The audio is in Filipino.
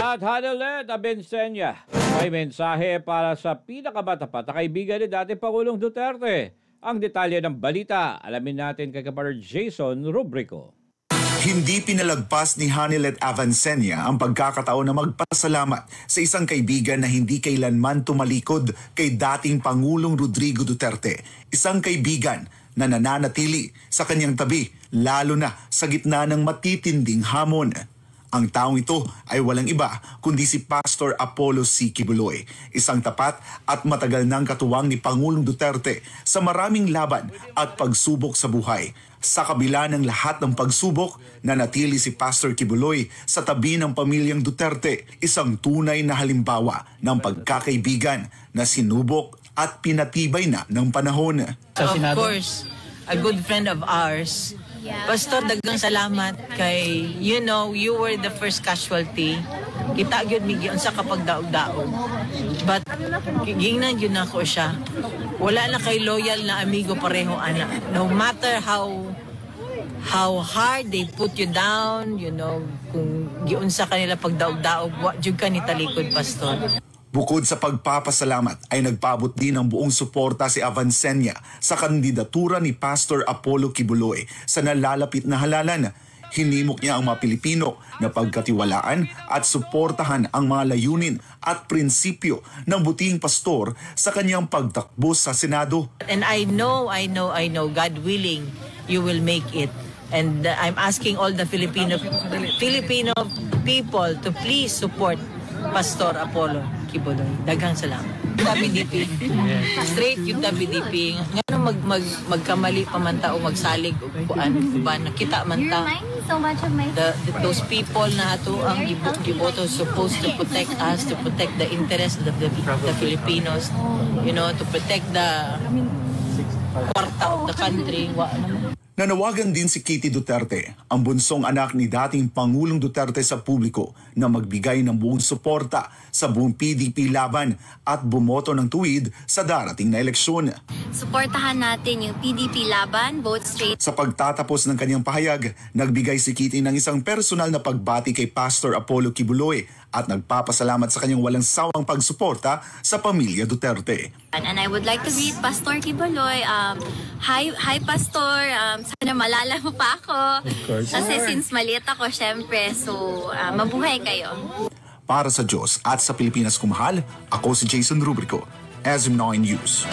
At Hanelet Abencenia, may mensahe para sa pinakamatapat na kaibigan ni dating Pangulong Duterte. Ang detalye ng balita, alamin natin kay Kapatid Jason Rubrico. Hindi pinalagpas ni Hanelet Abencenia ang pagkakataon na magpasalamat sa isang kaibigan na hindi kailanman tumalikod kay dating Pangulong Rodrigo Duterte. Isang kaibigan na nananatili sa kanyang tabi, lalo na sa gitna ng matitinding hamon. Ang taong ito ay walang iba kundi si Pastor Apollo C. Quiboloy, isang tapat at matagal nang katuwang ni Pangulong Duterte sa maraming laban at pagsubok sa buhay. Sa kabila ng lahat ng pagsubok, nanatili si Pastor Quiboloy sa tabi ng pamilyang Duterte, isang tunay na halimbawa ng pagkakaibigan na sinubok at pinatibay na ng panahon. Of course, a good friend of ours. Pastor, dagang salamat kay, you know, you were the first casualty. Kita gyud mi gyud sa kapag daog-daog. But gingnan gyud nako siya. Wala na kay loyal na amigo pareho ana. No matter how hard they put you down, you know, kung giunsa kanila pag daog-daog, wa jud ka ni talikod, Pastor. Bukod sa pagpapasalamat ay nagpaabot din ng buong suporta si Abencenia sa kandidatura ni Pastor Apollo Quiboloy sa nalalapit na halalan. Hinimok niya ang mga Pilipino na pagkatiwalaan at suportahan ang mga layunin at prinsipyo ng butihing pastor sa kanyang pagtakbo sa Senado. And I know, God willing, you will make it. And I'm asking all the Filipino people to please support Pastor Apollo Quiboloy. Daghang salamat. WDP. Straight yung WDP. Ngano magkamali pa man ta o magsalig o kuan ba nakita man ta. Those people na ato ang giboto supposed to protect us, to protect the interest of the Filipinos, you know, to protect the kwarta of the country. Nanawagan din si Kitty Duterte, ang bunsong anak ni dating Pangulong Duterte sa publiko, na magbigay ng buong suporta sa buong PDP laban at bumoto ng tuwid sa darating na eleksyon. Suportahan natin yung PDP laban, vote straight. Sa pagtatapos ng kanyang pahayag, nagbigay si Kitty ng isang personal na pagbati kay Pastor Apollo Quiboloy at nagpapasalamat sa kanyang walang sawang pagsuporta sa pamilya Duterte. And I would like to greet Pastor Quiboloy. Hi Pastor, sana malala mo pa ako. Kasi since maliit ako, syempre, so mabuhay kayo. Para sa Diyos at sa Pilipinas kumahal, ako si Jason Rubrico, SM9 News.